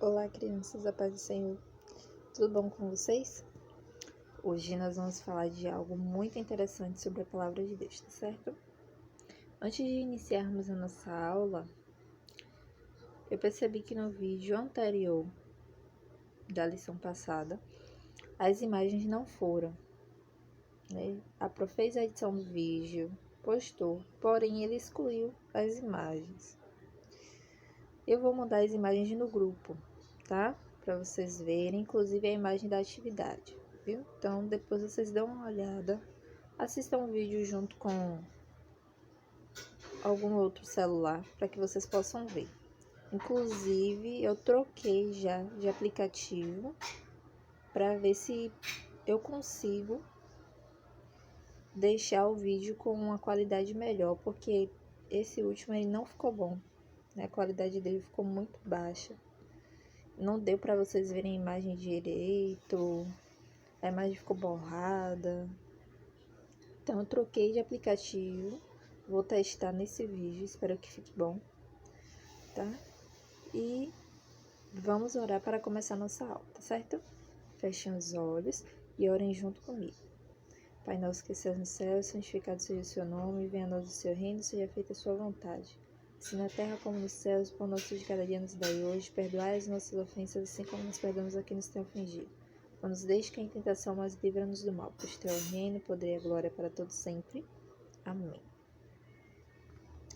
Olá, crianças, a paz do Senhor. Tudo bom com vocês? Hoje nós vamos falar de algo muito interessante sobre a palavra de Deus, tá certo? Antes de iniciarmos a nossa aula, eu percebi que no vídeo anterior da lição passada, as imagens não foram, né? A prof fez a edição do vídeo, postou, porém ele excluiu as imagens. Eu vou mandar as imagens no grupo, tá? Para vocês verem, inclusive a imagem da atividade, viu? Então, depois vocês dão uma olhada, assistam o vídeo junto com algum outro celular para que vocês possam ver. Inclusive, eu troquei já de aplicativo para ver se eu consigo deixar o vídeo com uma qualidade melhor, porque esse último ele não ficou bom, né? A qualidade dele ficou muito baixa. Não deu para vocês verem a imagem direito, a imagem ficou borrada. Então eu troquei de aplicativo, vou testar nesse vídeo, espero que fique bom, tá? E vamos orar para começar nossa aula, tá certo? Fechem os olhos e orem junto comigo. Pai nosso que estás no céu, santificado seja o seu nome, venha a nós o seu reino, seja feita a sua vontade. Assim na terra como nos céus, o pão nosso de cada dia nos dai hoje, perdoai as nossas ofensas, assim como nós perdoamos a quem nos tem ofendido. Não nos deixe cair em tentação, mas livra-nos do mal, pois teu é o reino, o poder e a glória para todos sempre. Amém.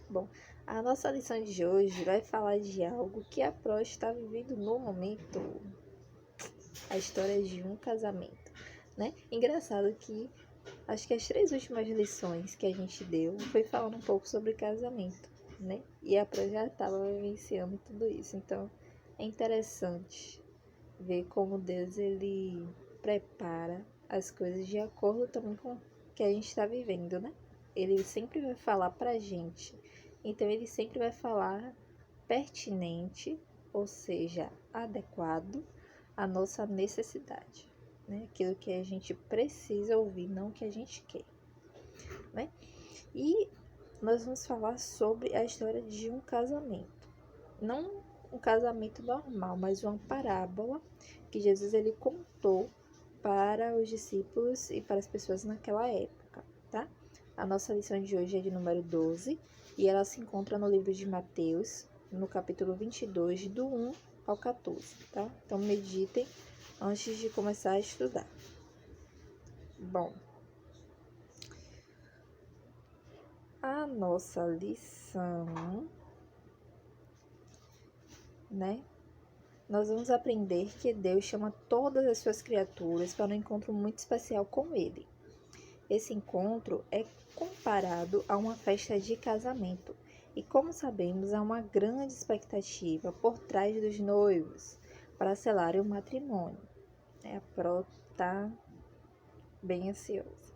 Bom, a nossa lição de hoje vai falar de algo que a Pro está vivendo no momento. A história de um casamento, né? Engraçado que acho que as 3 últimas lições que a gente deu foi falando um pouco sobre casamento, né? E a Pro já estava vivenciando tudo isso. Então, é interessante ver como Deus, ele prepara as coisas de acordo também com o que a gente está vivendo, né? Ele sempre vai falar pra gente. Então, ele sempre vai falar pertinente, ou seja, adequado à nossa necessidade, né? Aquilo que a gente precisa ouvir, não o que a gente quer, né? E nós vamos falar sobre a história de um casamento. Não um casamento normal, mas uma parábola que Jesus ele contou para os discípulos e para as pessoas naquela época, tá? A nossa lição de hoje é de número 12 e ela se encontra no livro de Mateus, no capítulo 22, do 1 ao 14, tá? Então meditem antes de começar a estudar. Bom, a nossa lição, né? Nós vamos aprender que Deus chama todas as suas criaturas para um encontro muito especial com Ele. Esse encontro é comparado a uma festa de casamento. E como sabemos, há uma grande expectativa por trás dos noivos para selarem o matrimônio. A Pro tá bem ansiosa.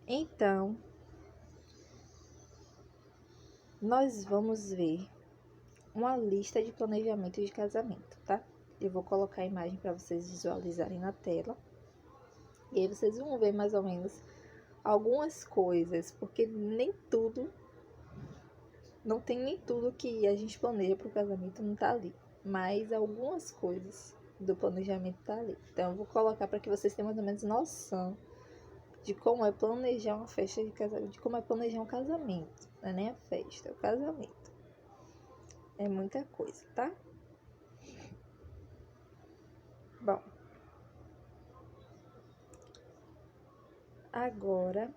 Então, nós vamos ver uma lista de planejamento de casamento, tá? Eu vou colocar a imagem para vocês visualizarem na tela. E aí vocês vão ver mais ou menos algumas coisas, porque não tem nem tudo que a gente planeja para o casamento não tá ali. Mas algumas coisas do planejamento tá ali. Então eu vou colocar para que vocês tenham mais ou menos noção de como é planejar uma festa de casamento, de como é planejar um casamento. Não é nem a festa, é o casamento. É muita coisa, tá? Bom, agora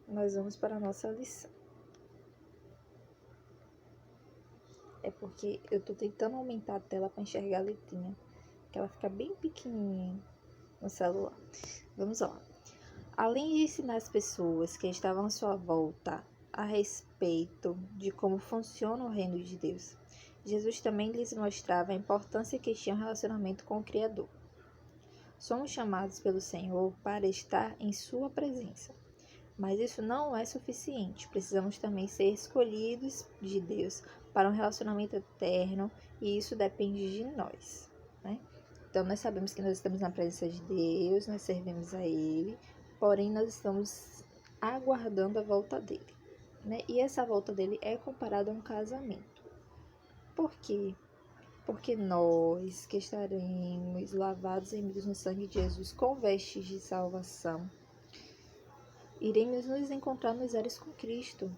nós vamos para a nossa lição. É porque eu tô tentando aumentar a tela para enxergar a letrinha, que ela fica bem pequenininha no celular. Vamos lá. Além de ensinar as pessoas que estavam à sua volta a respeito de como funciona o reino de Deus, Jesus também lhes mostrava a importância que tinha um relacionamento com o Criador. Somos chamados pelo Senhor para estar em sua presença. Mas isso não é suficiente. Precisamos também ser escolhidos de Deus para um relacionamento eterno e isso depende de nós, né? Então, nós sabemos que nós estamos na presença de Deus, nós servimos a Ele, porém nós estamos aguardando a volta dele, né? E essa volta dele é comparada a um casamento. Por quê? porque nós que estaremos lavados e remidos no sangue de Jesus com vestes de salvação, iremos nos encontrar nos ares com Cristo.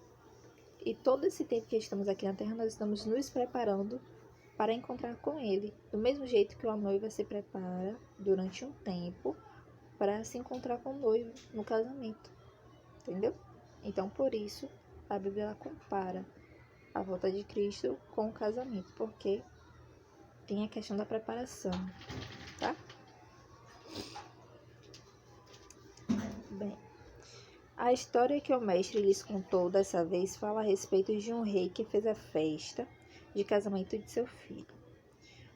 E todo esse tempo que estamos aqui na Terra, nós estamos nos preparando para encontrar com Ele. Do mesmo jeito que uma noiva se prepara durante um tempo para se encontrar com o noivo no casamento. Entendeu? Então, por isso, a Bíblia ela compara a volta de Cristo com o casamento, porque tem a questão da preparação, tá? Bem, a história que o mestre lhes contou dessa vez fala a respeito de um rei que fez a festa de casamento de seu filho.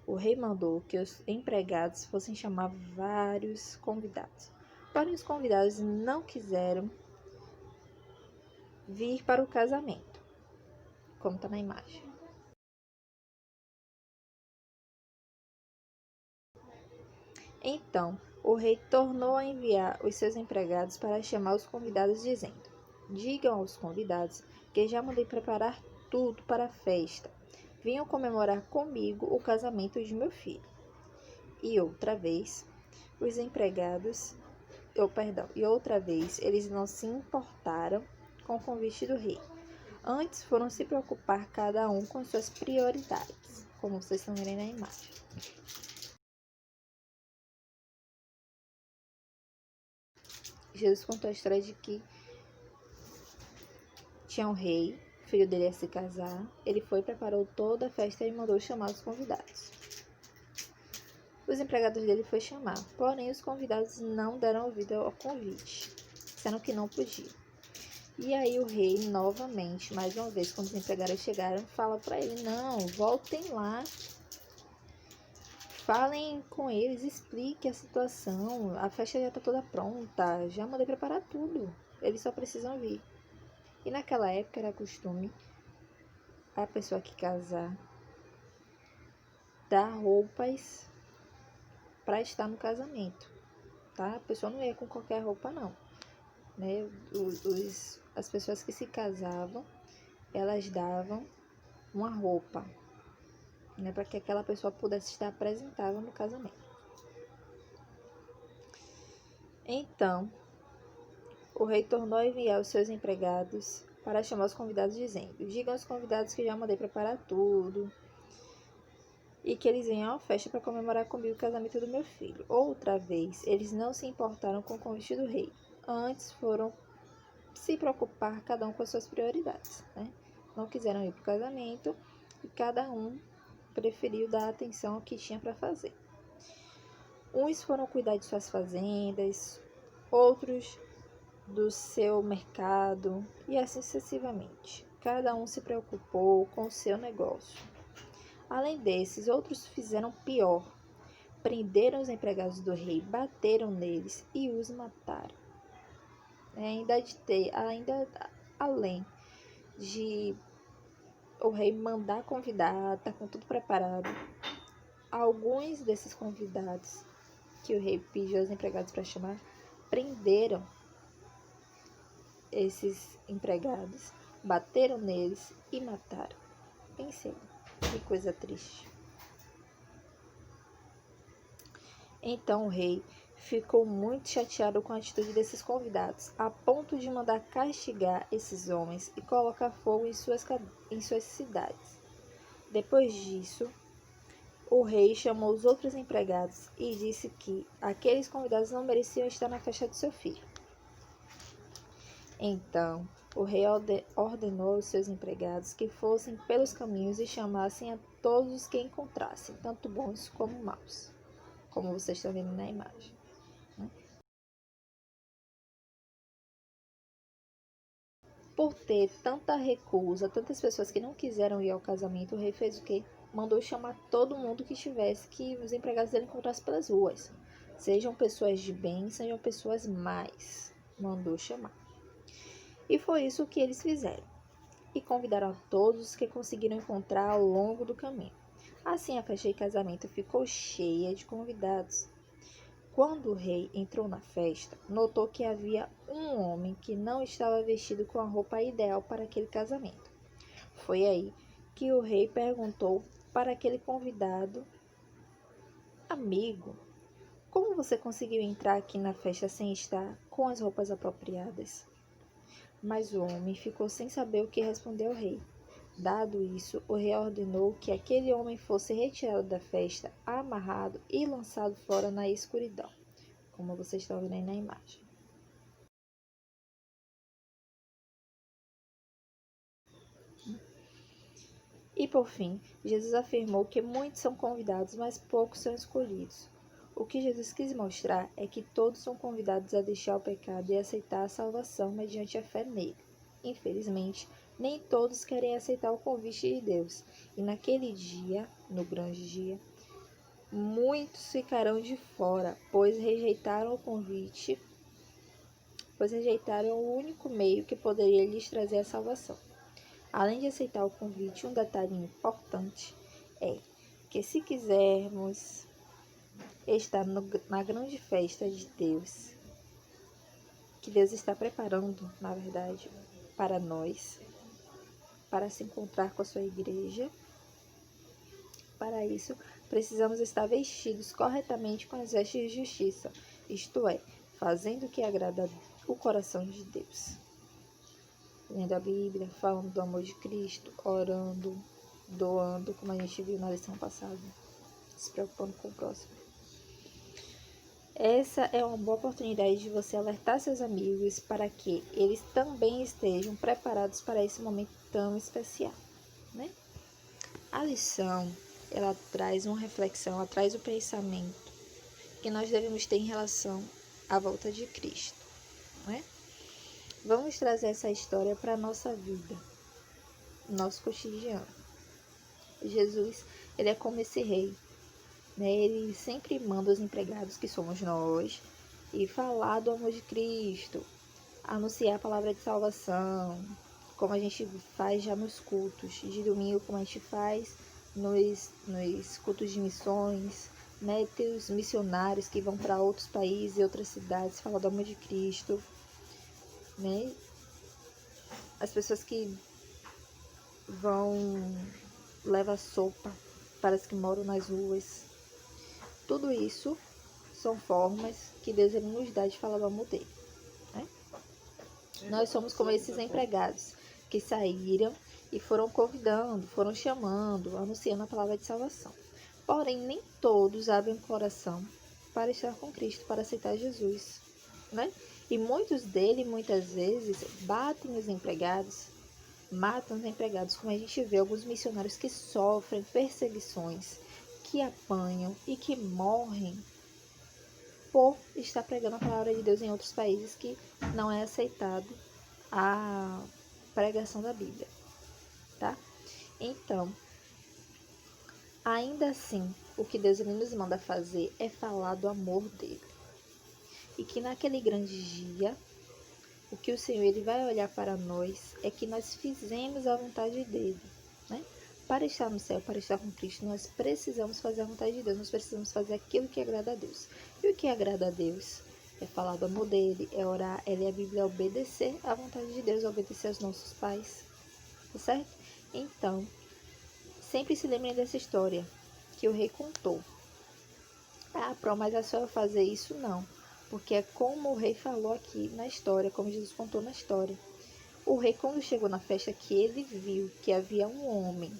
O rei mandou que os empregados fossem chamar vários convidados. Porém, os convidados não quiseram vir para o casamento, como está na imagem. Então, o rei tornou a enviar os seus empregados para chamar os convidados, dizendo: digam aos convidados que já mandei preparar tudo para a festa. Venham comemorar comigo o casamento de meu filho. E outra vez, os empregados, outra vez, eles não se importaram com o convite do rei. Antes foram se preocupar cada um com suas prioridades, como vocês estão vendo na imagem. Jesus contou a história de que tinha um rei, o filho dele ia se casar. Ele foi, preparou toda a festa e mandou chamar os convidados. Os empregados dele foi chamar, porém os convidados não deram ouvido ao convite, sendo que não podiam. E aí o rei, novamente, mais uma vez, quando os empregados chegaram, fala para ele: não, voltem lá, falem com eles, explique a situação, a festa já está toda pronta, já mandei preparar tudo, eles só precisam vir. E naquela época era costume a pessoa que casar dar roupas para estar no casamento, tá? A pessoa não ia com qualquer roupa, não, né? As pessoas que se casavam, elas davam uma roupa, né, para que aquela pessoa pudesse estar apresentável no casamento. Então, o rei tornou a enviar os seus empregados para chamar os convidados, dizendo: digam aos convidados que já mandei preparar tudo e que eles venham à festa para comemorar comigo o casamento do meu filho. Outra vez, eles não se importaram com o convite do rei. Antes foram se preocupar cada um com as suas prioridades, né? Não quiseram ir para o casamento e cada um preferiu dar atenção ao que tinha para fazer. Uns foram cuidar de suas fazendas, outros do seu mercado e assim sucessivamente. Cada um se preocupou com o seu negócio. Além desses, outros fizeram pior. Prenderam os empregados do rei, bateram neles e os mataram. Ainda além de o rei mandar convidar, tá com tudo preparado, alguns desses convidados que o rei pediu aos empregados para chamar, prenderam esses empregados, bateram neles e mataram. Pensei, que coisa triste. Então o rei ficou muito chateado com a atitude desses convidados, a ponto de mandar castigar esses homens e colocar fogo em suas cidades. Depois disso, o rei chamou os outros empregados e disse que aqueles convidados não mereciam estar na festa de seu filho. Então, o rei ordenou aos seus empregados que fossem pelos caminhos e chamassem a todos os que encontrassem, tanto bons como maus, como vocês estão vendo na imagem. Por ter tanta recusa, tantas pessoas que não quiseram ir ao casamento, o rei fez o quê? Mandou chamar todo mundo que estivesse, que os empregados dele encontrassem pelas ruas. Sejam pessoas de bem, sejam pessoas más. Mandou chamar. E foi isso que eles fizeram. E convidaram a todos os que conseguiram encontrar ao longo do caminho. Assim a festa de casamento ficou cheia de convidados. Quando o rei entrou na festa, notou que havia um homem que não estava vestido com a roupa ideal para aquele casamento. Foi aí que o rei perguntou para aquele convidado: amigo, como você conseguiu entrar aqui na festa sem estar com as roupas apropriadas? Mas o homem ficou sem saber o que responder ao rei. Dado isso, o rei ordenou que aquele homem fosse retirado da festa, amarrado e lançado fora na escuridão, como vocês estão vendo aí na imagem. E por fim, Jesus afirmou que muitos são convidados, mas poucos são escolhidos. O que Jesus quis mostrar é que todos são convidados a deixar o pecado e aceitar a salvação mediante a fé nele. Infelizmente, nem todos querem aceitar o convite de Deus. E naquele dia, no grande dia, muitos ficarão de fora, pois rejeitaram o único meio que poderia lhes trazer a salvação. Além de aceitar o convite, um detalhe importante é que se quisermos estar na grande festa de Deus, que Deus está preparando, na verdade, para nós, para se encontrar com a sua igreja, para isso, precisamos estar vestidos corretamente com as vestes de justiça, isto é, fazendo o que agrada o coração de Deus. Lendo a Bíblia, falando do amor de Cristo, orando, doando, como a gente viu na lição passada, se preocupando com o próximo. Essa é uma boa oportunidade de você alertar seus amigos para que eles também estejam preparados para esse momento tão especial, né? A lição, ela traz uma reflexão, ela traz o pensamento que nós devemos ter em relação à volta de Cristo, né? Vamos trazer essa história para a nossa vida, nosso cotidiano. Jesus, ele é como esse rei, né? Ele sempre manda os empregados, que somos nós, e falar do amor de Cristo, anunciar a palavra de salvação, como a gente faz já nos cultos de domingo, como a gente faz nos cultos de missões, né? Tem os missionários que vão para outros países e outras cidades falar do amor de Cristo, né? As pessoas que vão levar sopa para as que moram nas ruas. Tudo isso são formas que Deus ele nos dá de falar do amor dele, né? Nós somos como esses empregados que saíram e foram convidando, foram chamando, anunciando a palavra de salvação. Porém, nem todos abrem o coração para estar com Cristo, para aceitar Jesus, né? E muitos deles, muitas vezes, batem os empregados, matam os empregados, como a gente vê alguns missionários que sofrem perseguições, que apanham e que morrem por estar pregando a palavra de Deus em outros países que não é aceitado a pregação da Bíblia, tá? Então, ainda assim, o que Deus nos manda fazer é falar do amor dele. E que naquele grande dia, o que o Senhor ele vai olhar para nós é que nós fizemos a vontade dele, né? Para estar no céu, para estar com Cristo, nós precisamos fazer a vontade de Deus, nós precisamos fazer aquilo que agrada a Deus. E o que agrada a Deus é falar do amor dele, é orar, é ler a Bíblia, é obedecer à vontade de Deus, obedecer aos nossos pais, tá certo? Então, sempre se lembrem dessa história que o rei contou. Ah, Pro, mas é só eu fazer isso? Não. Porque é como o rei falou aqui na história, como Jesus contou na história. O rei, quando chegou na festa, que ele viu que havia um homem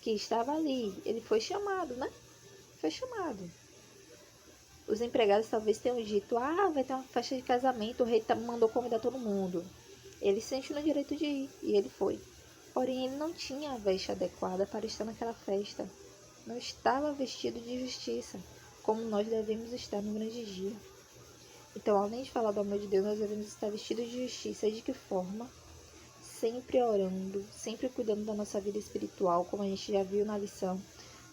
que estava ali, ele foi chamado, né? Foi chamado. Os empregados talvez tenham dito: ah, vai ter uma festa de casamento, o rei mandou convidar todo mundo. Ele se sente no direito de ir, e ele foi. Porém, ele não tinha a veste adequada para estar naquela festa. Não estava vestido de justiça, como nós devemos estar no grande dia. Então, além de falar do amor de Deus, nós devemos estar vestidos de justiça. E de que forma? Sempre orando, sempre cuidando da nossa vida espiritual, como a gente já viu na lição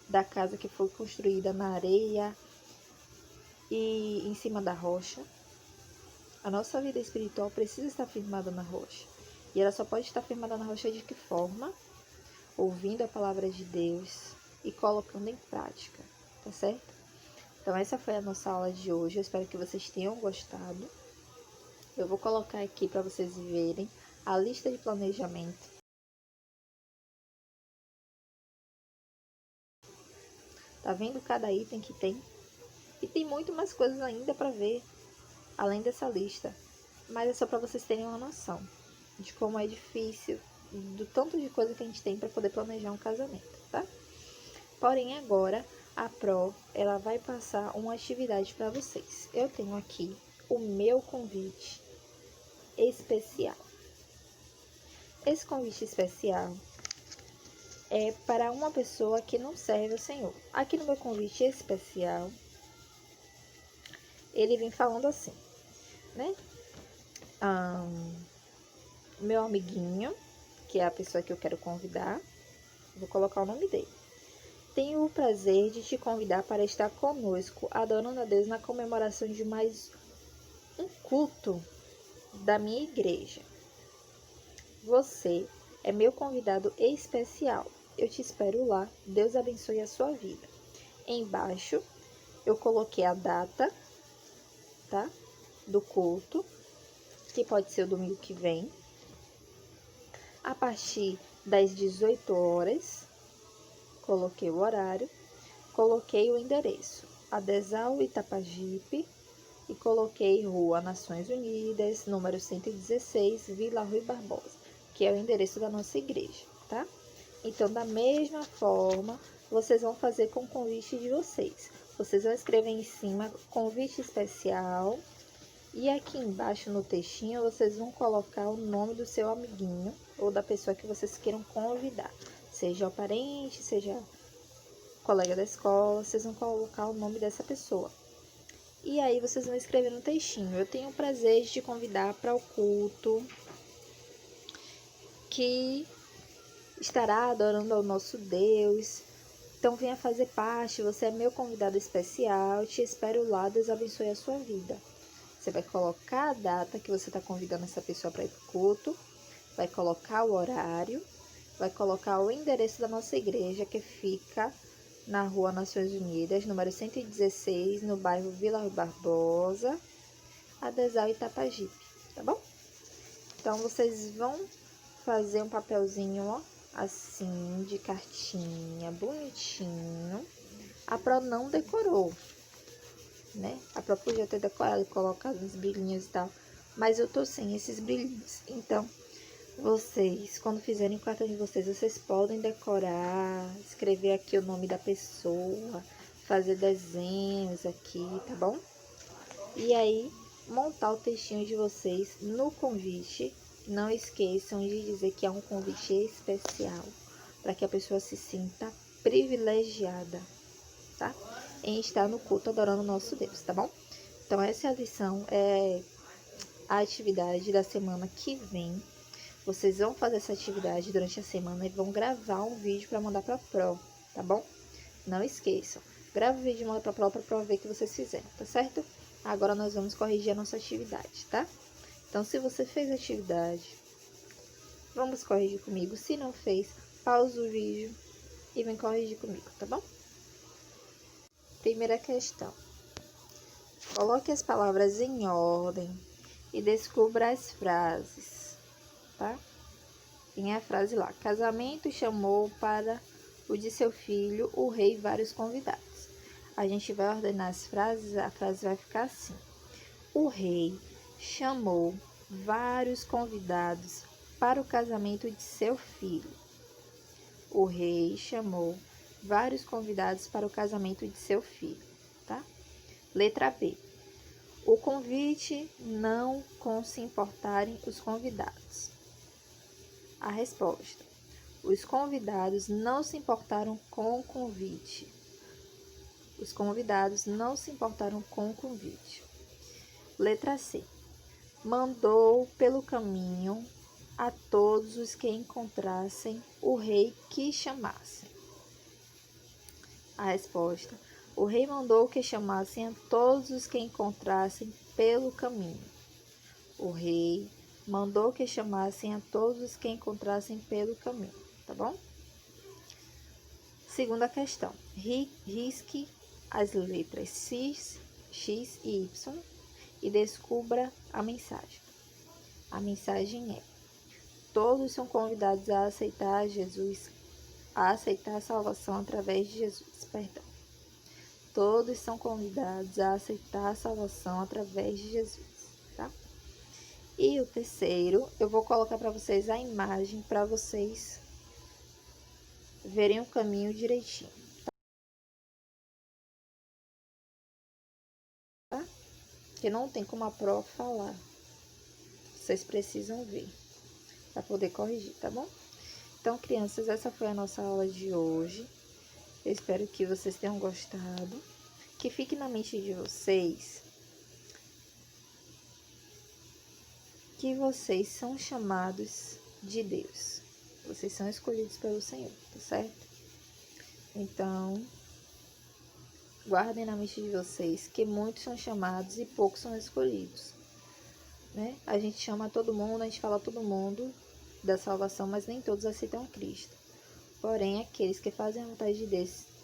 da casa que foi construída na areia e em cima da rocha. A nossa vida espiritual precisa estar firmada na rocha. E ela só pode estar firmada na rocha de que forma? Ouvindo a palavra de Deus e colocando em prática, tá certo? Então essa foi a nossa aula de hoje, eu espero que vocês tenham gostado. Eu vou colocar aqui para vocês verem a lista de planejamento Tá vendo cada item que tem? E tem muito mais coisas ainda para ver, além dessa lista. Mas é só para vocês terem uma noção de como é difícil, do tanto de coisa que a gente tem para poder planejar um casamento, tá? Porém, agora a Pro, ela vai passar uma atividade para vocês. Eu tenho aqui o meu convite especial. Esse convite especial é para uma pessoa que não serve ao Senhor. Aqui no meu convite especial, ele vem falando assim, né? Meu amiguinho, que é a pessoa que eu quero convidar, vou colocar o nome dele. Tenho o prazer de te convidar para estar conosco, adorando a Deus na comemoração de mais um culto da minha igreja. Você é meu convidado especial. Eu te espero lá. Deus abençoe a sua vida. Embaixo eu coloquei a data, tá? Do culto, que pode ser o domingo que vem, a partir das 18 horas. Coloquei o horário, coloquei o endereço, Adesal Itapajipe, e coloquei Rua Nações Unidas, número 116, Vila Rui Barbosa, que é o endereço da nossa igreja, tá? Então, da mesma forma, vocês vão fazer com o convite de vocês. Vocês vão escrever em cima convite especial, e aqui embaixo no textinho vocês vão colocar o nome do seu amiguinho ou da pessoa que vocês queiram convidar. Seja o parente, seja colega da escola, vocês vão colocar o nome dessa pessoa. E aí vocês vão escrever no textinho: eu tenho o prazer de te convidar para o culto que estará adorando ao nosso Deus. Então venha fazer parte, você é meu convidado especial, te espero lá, Deus abençoe a sua vida. Você vai colocar a data que você está convidando essa pessoa para ir para o culto, vai colocar o horário, vai colocar o endereço da nossa igreja, que fica na Rua Nações Unidas, número 116, no bairro Vila Rui Barbosa, Adesal Itapajipe, tá bom? Então, vocês vão fazer um papelzinho, ó, assim, de cartinha, bonitinho. A Pro não decorou, né? A Pro podia ter decorado, colocado uns brilhinhos e tal, mas eu tô sem esses brilhinhos, então vocês, quando fizerem o cartão de vocês, vocês podem decorar, escrever aqui o nome da pessoa, fazer desenhos aqui, tá bom? E aí, montar o textinho de vocês no convite. Não esqueçam de dizer que é um convite especial, para que a pessoa se sinta privilegiada, tá? Em estar no culto adorando o nosso Deus, tá bom? Então, essa é a lição, é a atividade da semana que vem. Vocês vão fazer essa atividade durante a semana e vão gravar um vídeo para mandar para a Pro, tá bom? Não esqueçam. Grava o vídeo e manda para a Pro ver que vocês fizeram, tá certo? Agora nós vamos corrigir a nossa atividade, tá? Então, se você fez a atividade, vamos corrigir comigo. Se não fez, pausa o vídeo e vem corrigir comigo, tá bom? Primeira questão. Coloque as palavras em ordem e descubra as frases, tá? Tem a frase lá: casamento chamou para o de seu filho o rei vários convidados. A gente vai ordenar as frases, a frase vai ficar assim: o rei chamou vários convidados para o casamento de seu filho. O rei chamou vários convidados para o casamento de seu filho, tá? Letra B. O convite não com se importarem os convidados. A resposta: os convidados não se importaram com o convite. Os convidados não se importaram com o convite. Letra C. Mandou pelo caminho a todos os que encontrassem o rei que chamassem. A resposta: o rei mandou que chamassem a todos os que encontrassem pelo caminho. O rei mandou que chamassem a todos os que encontrassem pelo caminho, tá bom? Segunda questão. Risque as letras X e Y e descubra a mensagem. A mensagem é: todos são convidados a aceitar Jesus, a aceitar a salvação através de Jesus, perdão. todos são convidados a aceitar a salvação através de Jesus, tá? E o terceiro, eu vou colocar para vocês a imagem para vocês verem o caminho direitinho, tá? Que não tem como a prova falar. Vocês precisam ver para poder corrigir, tá bom? Então, crianças, essa foi a nossa aula de hoje. Eu espero que vocês tenham gostado. Que fique na mente de vocês que vocês são chamados de Deus. Vocês são escolhidos pelo Senhor, tá certo? Então, guardem na mente de vocês que muitos são chamados e poucos são escolhidos, né? A gente chama todo mundo, a gente fala todo mundo da salvação, mas nem todos aceitam Cristo. Porém, aqueles que fazem a vontade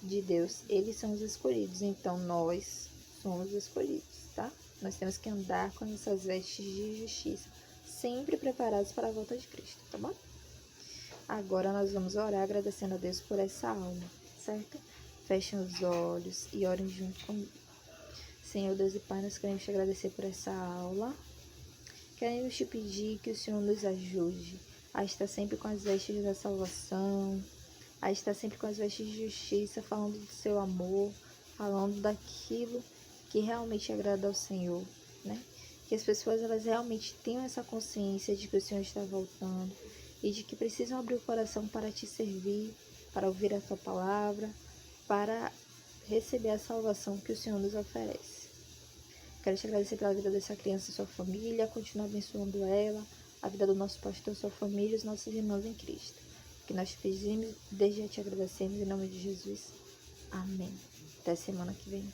de Deus, eles são os escolhidos. Então, nós somos os escolhidos, tá? Nós temos que andar com essas vestes de justiça, sempre preparados para a volta de Cristo, tá bom? Agora nós vamos orar agradecendo a Deus por essa aula, certo? Fechem os olhos e orem junto comigo. Senhor Deus e Pai, nós queremos te agradecer por essa aula. Queremos te pedir que o Senhor nos ajude a estar sempre com as vestes da salvação, a estar sempre com as vestes de justiça, falando do seu amor, falando daquilo que realmente agrada ao Senhor, né? Que as pessoas elas realmente tenham essa consciência de que o Senhor está voltando e de que precisam abrir o coração para te servir, para ouvir a tua palavra, para receber a salvação que o Senhor nos oferece. Quero te agradecer pela vida dessa criança e sua família, continuar abençoando ela, a vida do nosso pastor, sua família e os nossos irmãos em Cristo. Que nós te pedimos, desde já te agradecemos, em nome de Jesus. Amém. Até semana que vem.